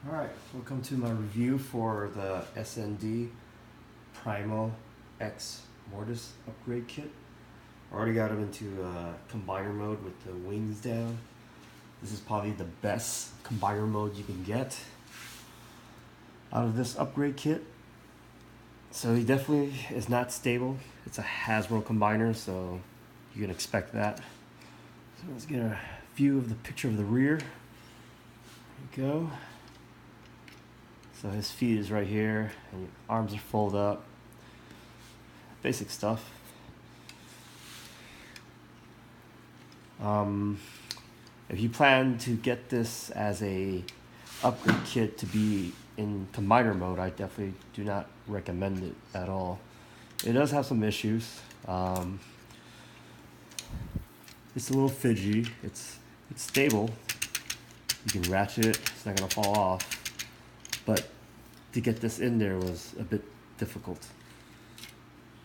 Alright, welcome to my review for the SND Primo X Mortis upgrade kit. I already got him into combiner mode with the wings down. This is probably the best combiner mode you can get out of this upgrade kit. So he definitely is not stable. It's a Hasbro combiner, so you can expect that. So let's get a view of the picture of the rear. There you go. So his feet is right here, and arms are folded up. Basic stuff. If you plan to get this as a upgrade kit to be in combiner mode, I definitely do not recommend it at all. It does have some issues. It's a little fidgety. It's stable. You can ratchet it. It's not gonna fall off. But to get this in there was a bit difficult,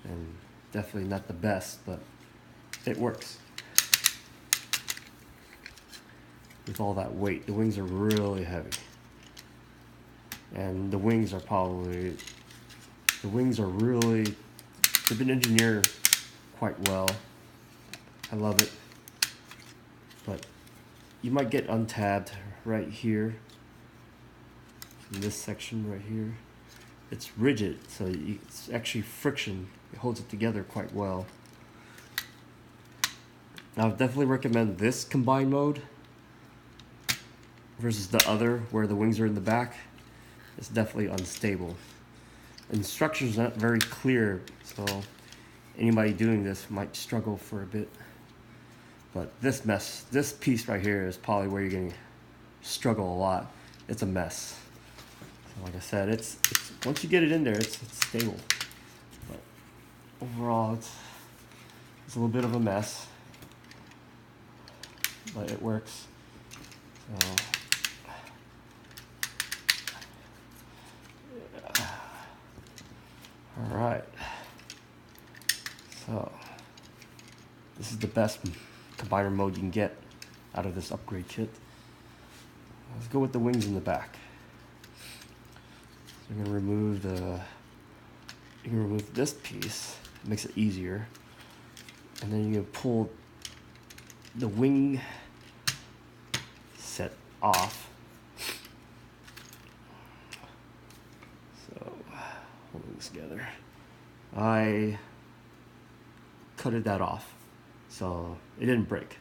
and definitely not the best, but it works. With all that weight, the wings are really heavy, and the wings are really, they've been engineered quite well. I love it, but you might get untabbed right here. In this section right here, it's rigid, so it's actually friction. It holds it together quite well. I would definitely recommend this combined mode versus the other where the wings are in the back. It's definitely unstable. Instructions are not very clear, so anybody doing this might struggle for a bit. But this piece right here is probably where you're going to struggle a lot. It's a mess. Like I said, it's once you get it in there, it's stable. But overall, it's a little bit of a mess, but it works. So, yeah. All right. So this is the best combiner mode you can get out of this upgrade kit. Let's go with the wings in the back. You're gonna remove this piece. It makes it easier, and then you're gonna pull the wing set off. So holding this together, I cutted that off, so it didn't break.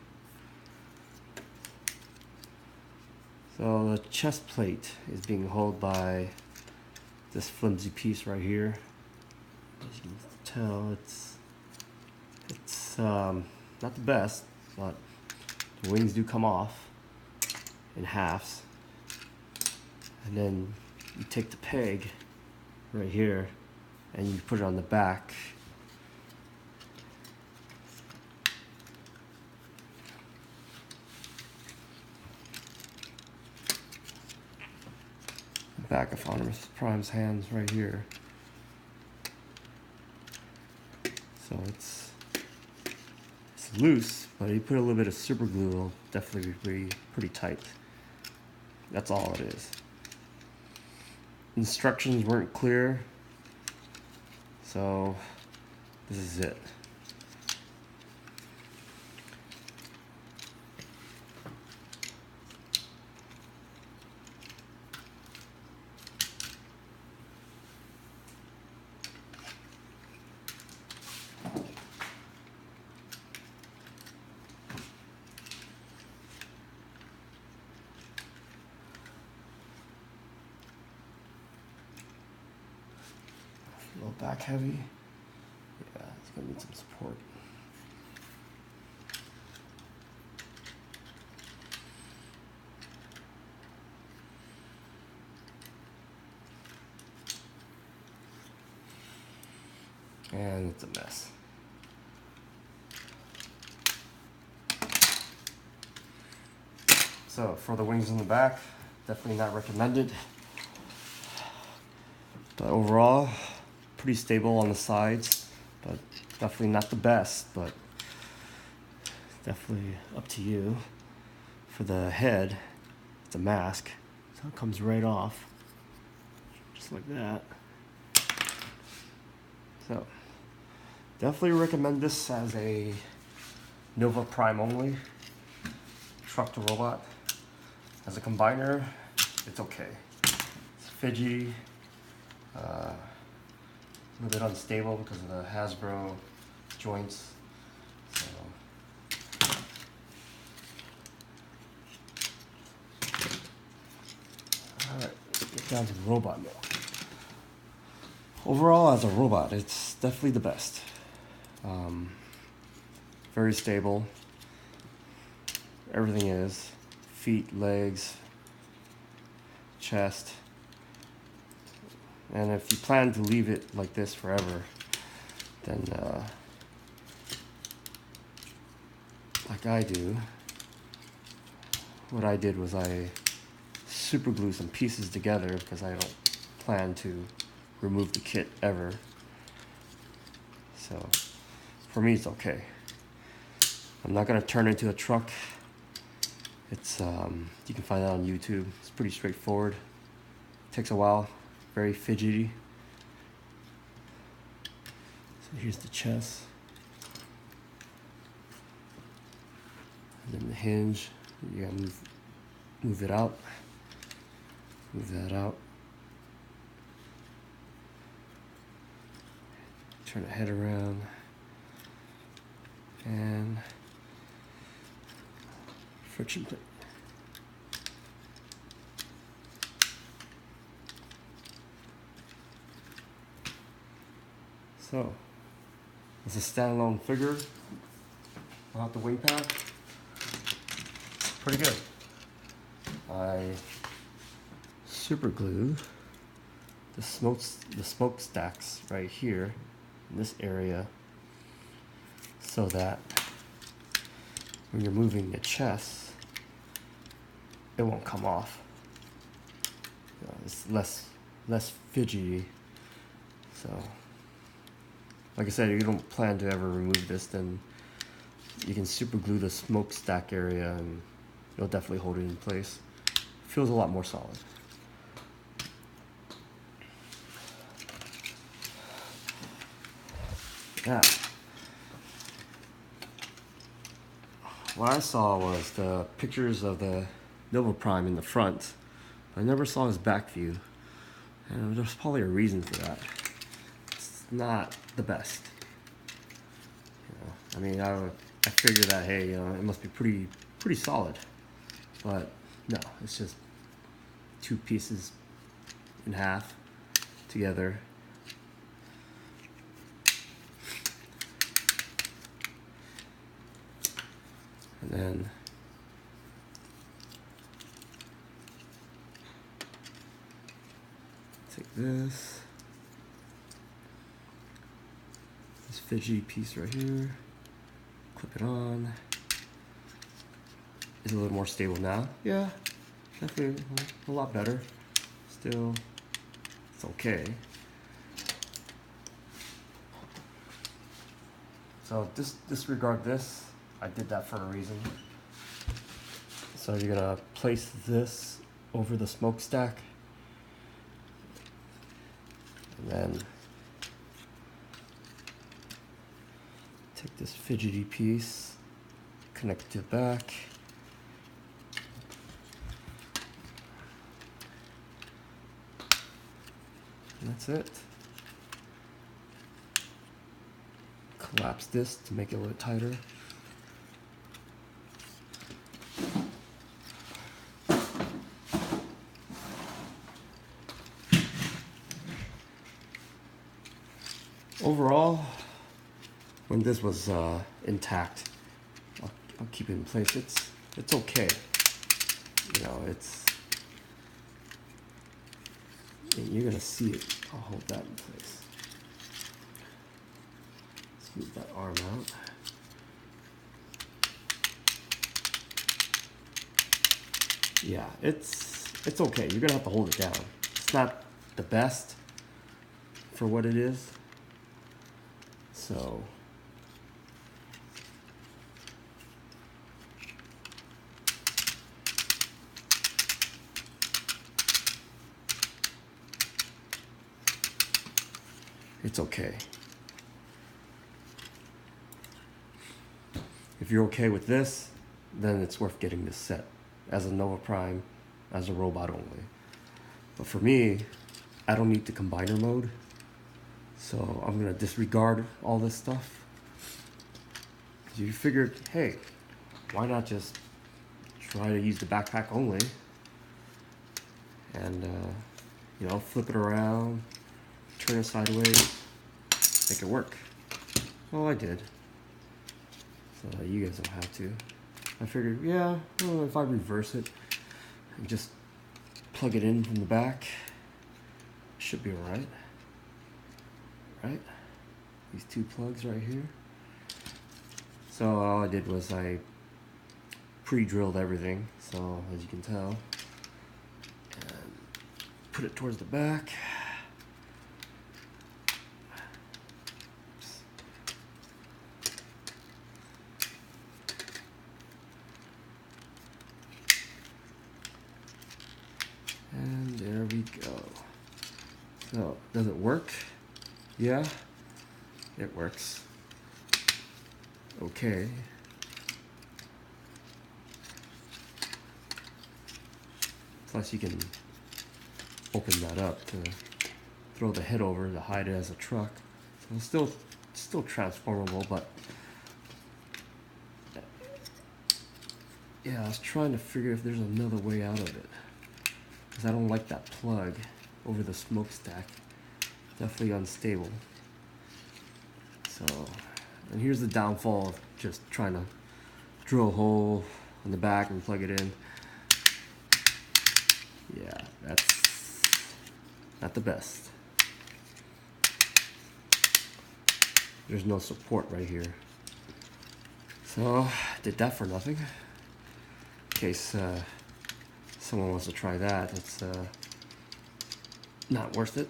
So the chest plate is being held by this flimsy piece right here. As you can tell, it's not the best, but the wings do come off in halves. And then you take the peg right here and you put it on the back. Back of Optimus Prime's hands right here. So it's loose, but you put a little bit of super glue, it'll definitely be pretty tight. That's all it is. Instructions weren't clear, so this is it. A little back heavy. Yeah, it's gonna need some support. And it's a mess. So for the wings in the back, definitely not recommended. But overall, pretty stable on the sides, but definitely not the best, but definitely up to you. For the head, it's a mask, so So it comes right off, just like that. So definitely recommend this as a Nova Prime only truck to robot. As a combiner, it's okay. It's fidgety, a little bit unstable because of the Hasbro joints. So alright, get down to the robot now. Overall, as a robot, it's definitely the best. Very stable. Everything is. Feet, legs, chest. And if you plan to leave it like this forever, then like I do, what I did was I super glued some pieces together because I don't plan to remove the kit ever. So for me, it's okay. I'm not gonna turn it into a truck. It's you can find that on YouTube. It's pretty straightforward. Takes a while. Very fidgety. So here's the chest. And then the hinge. You gotta move it out. Move that out. Turn the head around. And friction plate. So, it's a standalone figure without the wing pad. Pretty good. I super glued the smokestacks right here in this area so that when you're moving the chest, it won't come off. It's less fidgety. So, like I said, if you don't plan to ever remove this, then you can super glue the smokestack area and it'll definitely hold it in place. Feels a lot more solid. Yeah. What I saw was the pictures of the Nova Prime in the front. I never saw his back view, and there's probably a reason for that. It's not the best. I mean, I figured that, hey, it must be pretty solid, but no, it's just two pieces in half together. And then take this fidgety piece right here, clip it on. Is a little more stable now. Yeah, definitely a lot better. Still, it's okay. So disregard this. I did that for a reason. So you're gonna place this over the smokestack, and then take this fidgety piece, connect it to the back. And that's it. Collapse this to make it a little tighter. Overall, when this was intact, I'll keep it in place. It's okay. You're gonna see it. I'll hold that in place. Let's move that arm out. Yeah, it's okay. You're gonna have to hold it down. It's not the best for what it is. So it's okay. If you're okay with this, then it's worth getting this set as a Nova Prime, as a robot only. But for me, I don't need the combiner mode, so I'm gonna disregard all this stuff. You figured, hey, why not just try to use the backpack only and you know, flip it around, turn it sideways, make it work. Well, I did, so you guys don't have to. I figured, yeah, well, if I reverse it and just plug it in from the back, it should be alright. Right? These two plugs right here. So all I did was I pre-drilled everything, so as you can tell, and put it towards the back. Oops. And there we go. So, does it work? Yeah, it works. Okay. Plus you can open that up to throw the head over to hide it as a truck. So it's still transformable, but yeah, I was trying to figure if there's another way out of it, because I don't like that plug over the smokestack. Definitely unstable. So, and here's the downfall of just trying to drill a hole in the back and plug it in. Yeah, that's not the best. There's no support right here. So, did that for nothing. In case someone wants to try that, it's not worth it.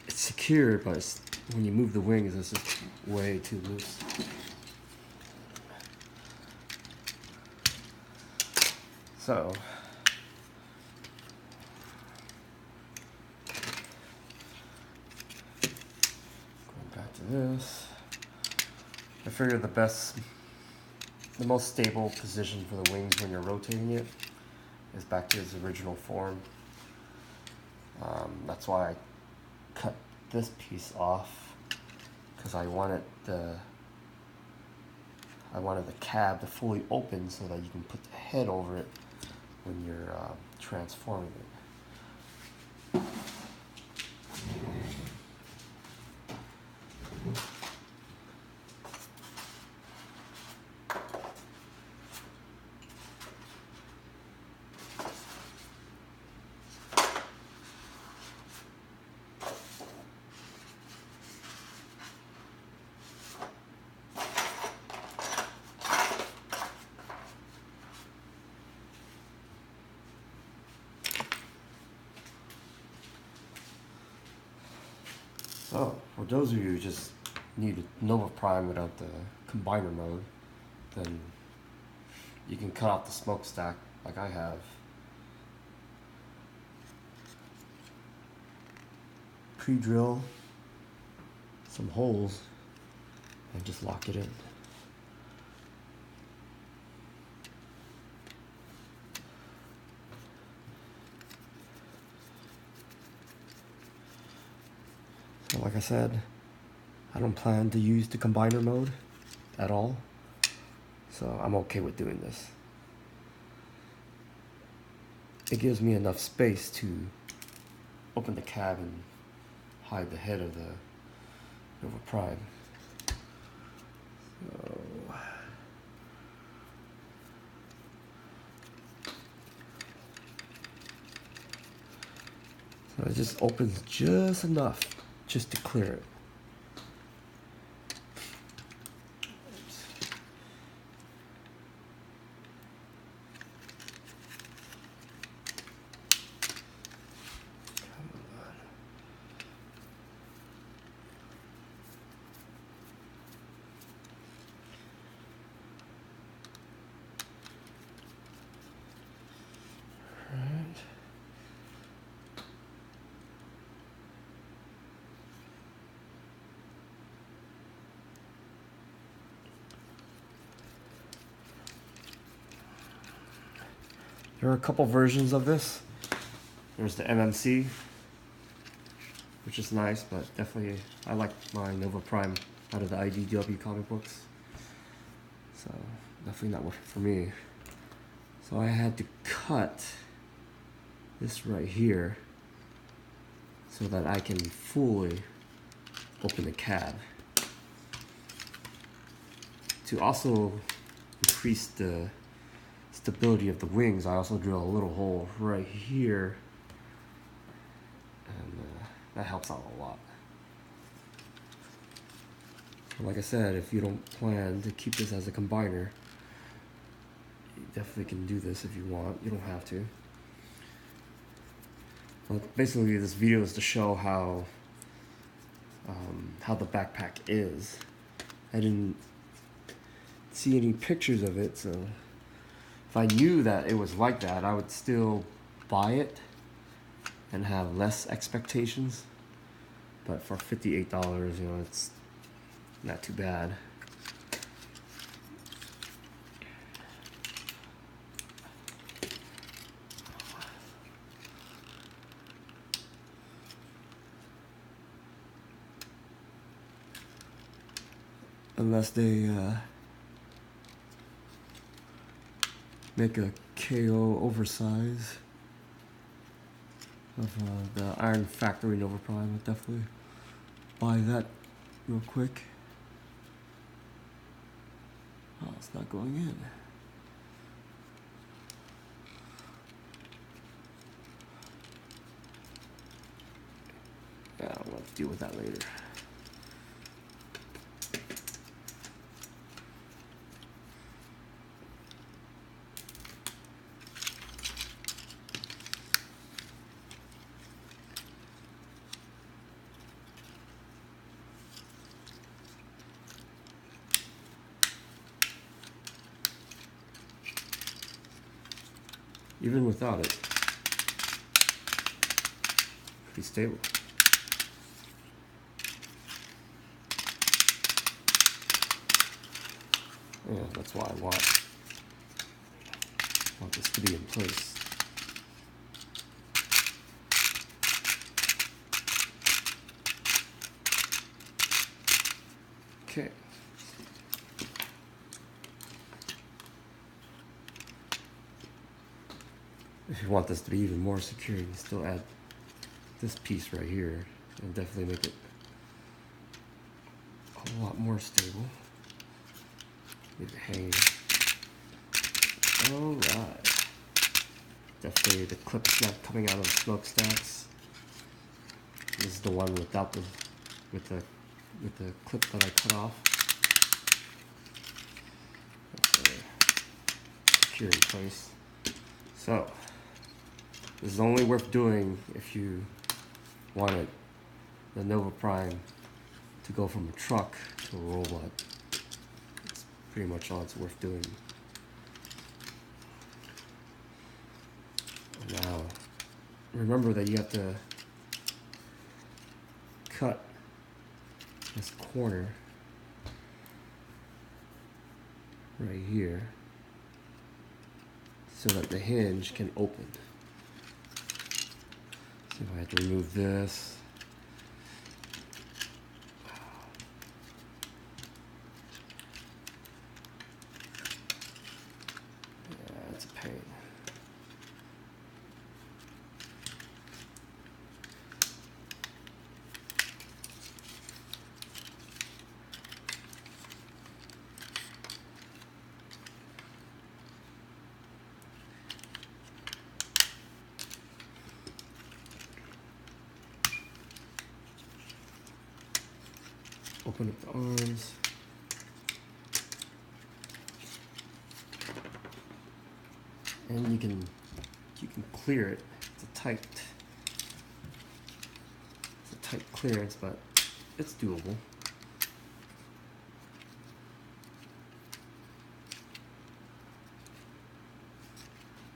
It's secure, but it's, when you move the wings, it's just way too loose. So, going back to this, I figured the most stable position for the wings when you're rotating it is back to its original form. That's why I cut this piece off, because I wanted the cab to fully open so that you can put the head over it when you're transforming it. So, for those of you who just need Nova Prime without the combiner mode, then you can cut off the smokestack like I have. Pre-drill some holes and just lock it in. So like I said, I don't plan to use the combiner mode at all, so I'm okay with doing this. It gives me enough space to open the cab and hide the head of the Nova Prime. So it just opens just enough just to clear it. There are a couple versions of this. There's the MMC, which is nice, but definitely I like my Nova Prime out of the IDW comic books. So definitely not working for me. So I had to cut this right here so that I can fully open the cab. To also increase the stability of the wings, I also drill a little hole right here, and that helps out a lot. So like I said, if you don't plan to keep this as a combiner, you definitely can do this if you want. You don't have to. But basically, this video is to show how the backpack is. I didn't see any pictures of it, so if I knew that it was like that, I would still buy it and have less expectations. But for $58, you know, it's not too bad. Unless they make a KO oversize of the Iron Factory Nova Prime, I'd definitely buy that real quick. Oh, it's not going in. Yeah, we'll have to deal with that later. Even without it, pretty stable. Yeah, that's why I want this to be in place. Okay. If you want this to be even more secure, you can still add this piece right here and definitely make it a lot more stable. Leave it hanging. Alright. Definitely the clip is not coming out of the smokestacks. This is the one without the with the clip that I cut off. Okay. Secure in place. So this is only worth doing if you wanted the Nova Prime to go from a truck to a robot. It's pretty much all it's worth doing. Now, remember that you have to cut this corner right here so that the hinge can open. So if I have to remove this, yeah, it's a pain. Open up the arms. And you can clear it. It's a tight clearance, but it's doable.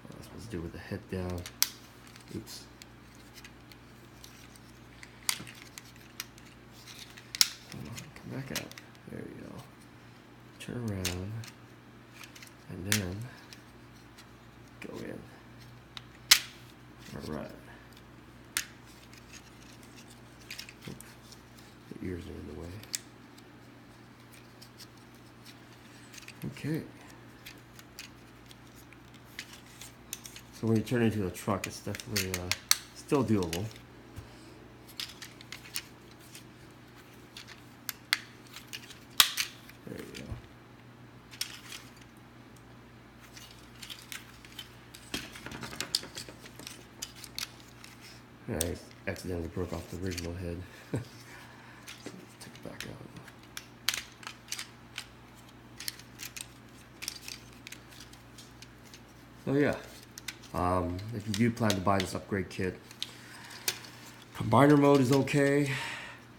What am I supposed to do with the head down? Oops. Back out. There you go. Turn around and then go in. Alright. The ears are in the way. Okay. So when you turn into a truck, it's definitely still doable. There you go. I accidentally broke off the original head. Let's take it back out. So yeah, if you do plan to buy this upgrade kit, combiner mode is okay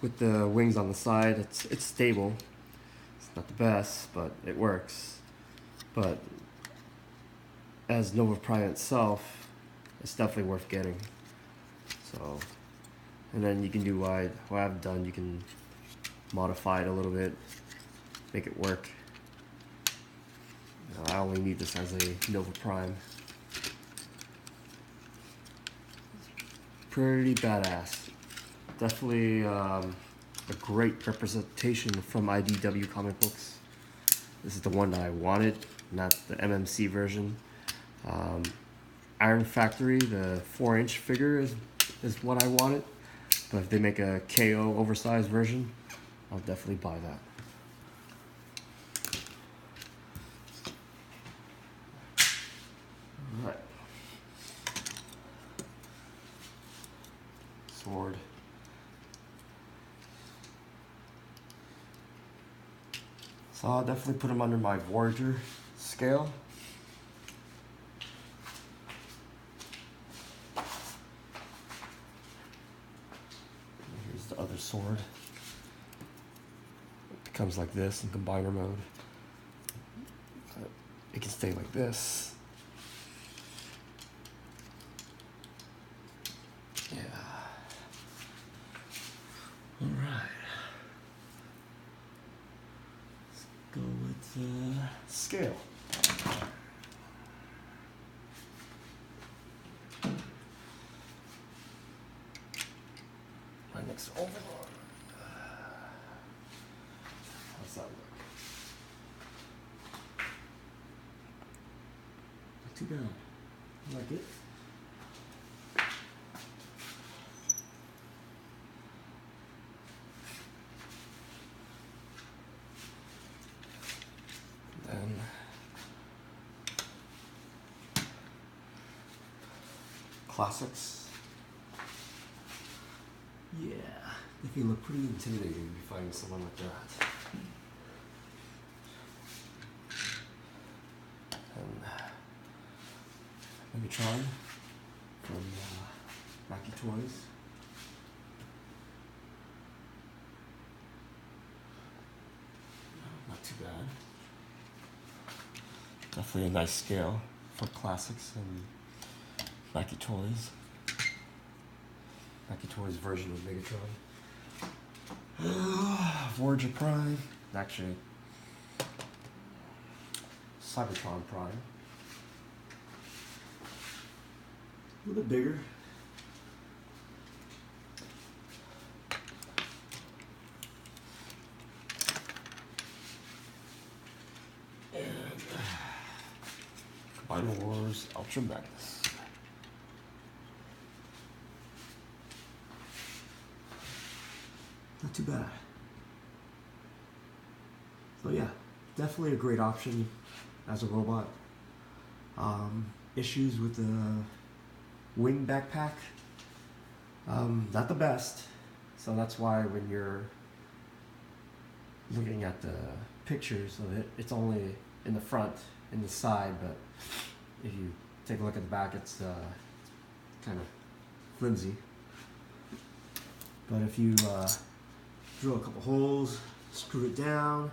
with the wings on the side. It's stable. It's not the best, but it works. But as Nova Prime itself, it's definitely worth getting. So, and then you can do what I've done. You can modify it a little bit, make it work. I only need this as a Nova Prime. Pretty badass. Definitely a great representation from IDW comic books. This is the one that I wanted, not the MMC version. Iron Factory, the 4-inch figure is what I wanted. But if they make a KO oversized version, I'll definitely buy that. Alright. Sword. So I'll definitely put them under my Voyager scale. Here's the other sword. It becomes like this in combiner mode. It can stay like this. Yeah. All right. Let's go with scale. My next overlord. How's that look? Not too bad. I like it. And classics. Yeah, if you look pretty intimidating, you find someone like that. And Megatron from Rocky Toys. Not too bad. Definitely a nice scale for classics and Rocky Toys. Rocky Toys version of Megatron. Voyager Prime. Actually, Cybertron Prime. A little bit bigger. And Combiner Wars Ultra Magnus. Not too bad. So yeah, definitely a great option as a robot. Issues with the wing backpack, not the best. So that's why when you're looking at the pictures of it, it's only in the front, in the side, but if you take a look at the back, it's kind of flimsy. But if you drill a couple holes, screw it down,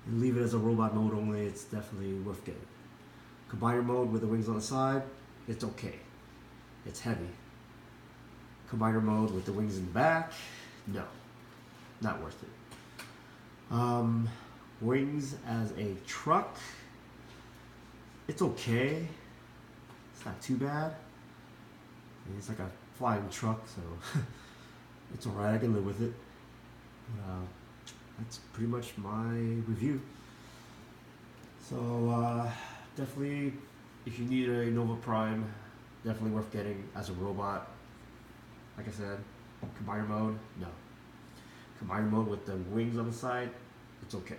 and leave it as a robot mode only, it's definitely worth getting. Combiner mode with the wings on the side, it's okay. It's heavy. Combiner mode with the wings in the back, no, not worth it. Wings as a truck, it's okay. It's not too bad. It's like a flying truck, so it's alright. I can live with it. That's pretty much my review. So definitely, if you need a Nova Prime, definitely worth getting as a robot. Like I said, combiner mode, no. Combiner mode with the wings on the side, it's okay.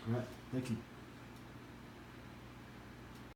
Alright, thank you.